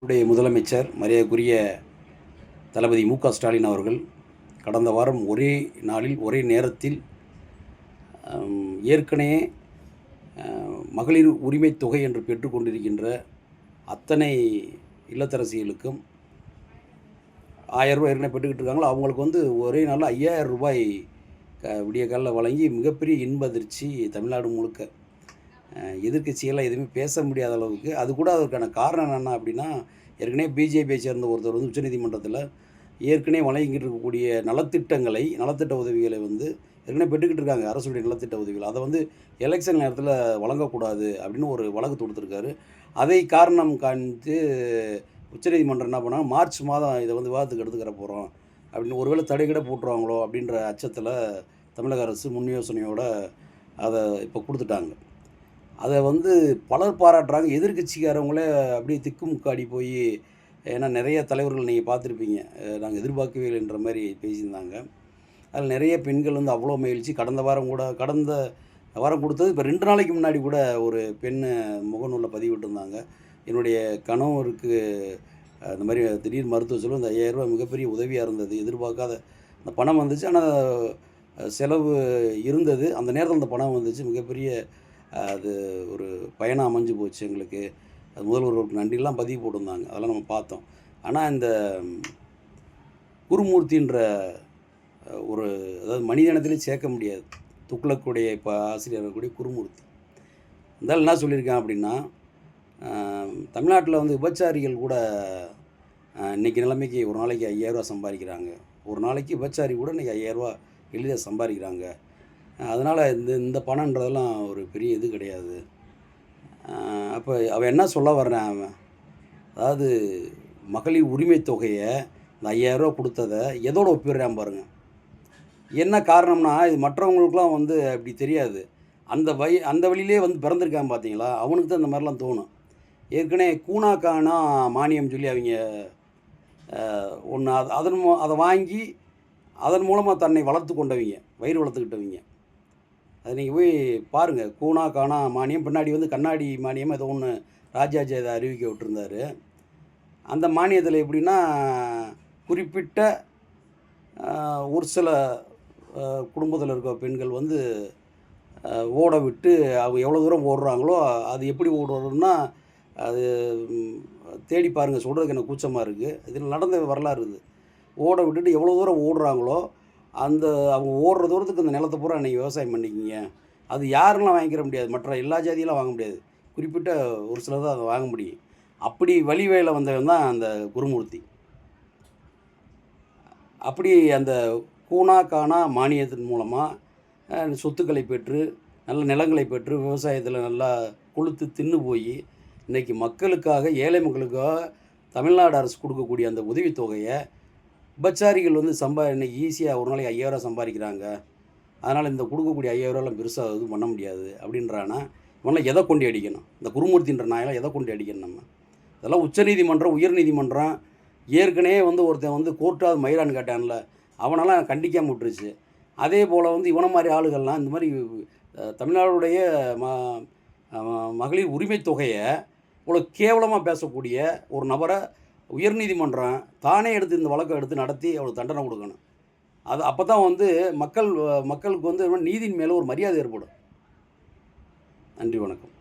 முதலமைச்சர் மரியாதைக்குரிய தளபதி மு.க.ஸ்டாலின் அவர்கள் கடந்த வாரம் ஒரே நாளில் ஒரே நேரத்தில் ஏற்கனவே மகளிர் உரிமை தொகை என்று பெற்றுக்கொண்டிருக்கின்ற அத்தனை இல்லத்தரசிகளுக்கும் ரூபாய் ஏற்கனவே பெற்றுக்கிட்டு இருக்காங்களோ அவங்களுக்கு ஒரே நாளில் ரூபாய் விடிய காலில் வழங்கி மிகப்பெரிய இன்ப அதிர்ச்சி தமிழ்நாடு முழுக்க. எதிர்க்கட்சிகள்லாம் எதுவுமே பேச முடியாத அளவுக்கு. அது கூட அதற்கான காரணம் என்ன அப்படின்னா, ஏற்கனவே பிஜேபியை சேர்ந்த ஒருத்தர் உச்சநீதிமன்றத்தில் ஏற்கனவே வழங்கிக்கிட்டு இருக்கக்கூடிய நலத்திட்ட உதவிகளை ஏற்கனவே பெற்றுக்கிட்டு இருக்காங்க. அரசுடைய நலத்திட்ட உதவிகள் அதை எலெக்ஷன் நேரத்தில் வழங்கக்கூடாது அப்படின்னு ஒரு வழக்கு தொடுத்துருக்காரு. அதை காரணம் காண்பித்து உச்சநீதிமன்றம் என்ன பண்ணால் மார்ச் மாதம் இதை விவாதத்துக்கு எடுத்துக்கிற போகிறோம் அப்படின்னு ஒருவேளை தடைக்கிட போட்டுருவாங்களோ அப்படின்ற அச்சத்தில் தமிழக அரசு முன் யோசனையோடு அதை இப்போ கொடுத்துட்டாங்க. அதை பலர் பாராட்டுறாங்க. எதிர்கட்சிக்காரவங்களே அப்படியே திக்குமுக்காடி போய், ஏன்னா நிறைய தலைவர்கள் நீங்கள் பார்த்துருப்பீங்க, நாங்கள் எதிர்பார்க்கவே இல்லைன்ற மாதிரி பேசியிருந்தாங்க. அதில் நிறைய பெண்கள் அவ்வளோ மகிழ்ச்சி. கடந்த வாரம் கொடுத்தது இப்போ 2 நாளைக்கு முன்னாடி கூட ஒரு பெண் முகநூலில் பதிவிட்டிருந்தாங்க. என்னுடைய கணவருக்கு அந்த மாதிரி திடீர் மருத்துவ செலவு இந்த ரூபாய் மிகப்பெரிய உதவியாக இருந்தது. எதிர்பார்க்காத அந்த பணம் வந்துச்சு. ஆனால் செலவு இருந்தது. அந்த நேரத்தில் அந்த பணம் வந்துச்சு. மிகப்பெரிய அது ஒரு பயணம் அமைஞ்சு போச்சு எங்களுக்கு. அது முதல்வர்களுக்கு நன்றிலாம் பதிவு போட்டிருந்தாங்க. அதெல்லாம் நம்ம பார்த்தோம். ஆனால் இந்த குருமூர்த்தின்ற ஒரு அதாவது மனிதனத்திலே சேர்க்க முடியாது. துக்ளக்குடைய இப்போ ஆசிரியர் கூடிய குருமூர்த்தி இருந்தாலும் என்ன சொல்லியிருக்கேன் அப்படின்னா, தமிழ்நாட்டில் விபச்சாரிகள் கூட இன்றைக்கி நிலைமைக்கு ஒரு நாளைக்கு ரூபாய் சம்பாதிக்கிறாங்க. ஒரு நாளைக்கு விபச்சாரி கூட இன்றைக்கி ரூபாய் எளிதாக சம்பாதிக்கிறாங்க. அதனால் இந்த பணன்றதெல்லாம் ஒரு பெரிய இது கிடையாது. அப்போ அவன் என்ன சொல்ல வர்றான், அதாவது மகளிர் உரிமை தொகையை இந்த ரூபா கொடுத்ததை எதோடு ஒப்பிடுறான் பாருங்கள். என்ன காரணம்னா, இது மற்றவங்களுக்குலாம் அப்படி தெரியாது. அந்த வழியிலே பிறந்திருக்கான் பார்த்தீங்களா, அவனுக்கு தான் இந்த மாதிரிலாம் தோணும். ஏற்கனவே கூனாக்கானா மானியம் சொல்லி அவங்க ஒன்று அதை வாங்கி அதன் மூலமாக தன்னை வளர்த்து கொண்டவங்க, வயிறு வளர்த்துக்கிட்டவங்க. அது நீங்கள் போய் பாருங்கள். கூனா காணா மானியம், பின்னாடி கண்ணாடி மானியம் ஏதோ ஒன்று ராஜாஜி அதை அறிவிக்க விட்டுருந்தார். அந்த மானியத்தில் எப்படின்னா, குறிப்பிட்ட ஒரு சில குடும்பத்தில் இருக்க பெண்கள் ஓட விட்டு அவங்க எவ்வளோ தூரம் ஓடுறாங்களோ, அது எப்படி ஓடுறதுன்னா அது தேடி பாருங்கள். சொல்கிறதுக்கு எனக்கு கூச்சமாக இருக்குது. இதில் நடந்த வரலாறு இது. ஓட விட்டுட்டு எவ்வளோ தூரம் ஓடுறாங்களோ அவங்க ஓடுற தூரத்துக்கு அந்த நிலத்தை பூரா நீங்கள் விவசாயம் பண்ணிக்கிங்க. அது யாரெல்லாம் வாங்கிக்கிற முடியாது. மற்ற எல்லா ஜாதியெல்லாம் வாங்க முடியாது. குறிப்பிட்ட ஒரு சிலர் தான் அதை வாங்க முடியும். அப்படி வழிவேல வந்தவன் தான் அந்த குருமூர்த்தி. அப்படி அந்த கூனா கானா மானியத்தின் மூலமாக சொத்துக்களை பெற்று நல்ல நிலங்களை பெற்று விவசாயத்தில் நல்லா கொளுத்து தின்னு போய் இன்றைக்கி மக்களுக்காக, ஏழை மக்களுக்காக தமிழ்நாடு அரசு கொடுக்கக்கூடிய அந்த உதவித்தொகையை விபச்சாரிகள் இன்றைக்கி ஈஸியாக ஒரு நாளைக்கு ரூபா சம்பாதிக்கிறாங்க. அதனால் இந்த கொடுக்கக்கூடிய ரூபாலாம் பெருசாக இது பண்ண முடியாது அப்படின்றானா, இவனெல்லாம் எதை கொண்டு அடிக்கணும்? இந்த குருமூர்த்தின்ற நாயெல்லாம் எதை கொண்டு அடிக்கணும்? நம்ம இதெல்லாம் உச்சநீதிமன்றம், உயர்நீதிமன்றம் ஏற்கனவே ஒருத்தன் கோர்ட்டாவது மயிரான்னு கேட்டான்ல, அவனெல்லாம் கண்டிக்காமல் விட்டுருச்சு. அதே போல் இவனை மாதிரி ஆளுகள்லாம் இந்த மாதிரி தமிழ்நாடுடைய மகளிர் உரிமை தொகையை இவ்வளோ கேவலமாக பேசக்கூடிய ஒரு நபரை உயர்நீதிமன்றம் தானே எடுத்து இந்த வழக்கை எடுத்து நடத்தி அவளுக்கு தண்டனை கொடுக்கணும். அது அப்போ தான் மக்களுக்கு நீதியின் மேலே ஒரு மரியாதை ஏற்படும். நன்றி, வணக்கம்.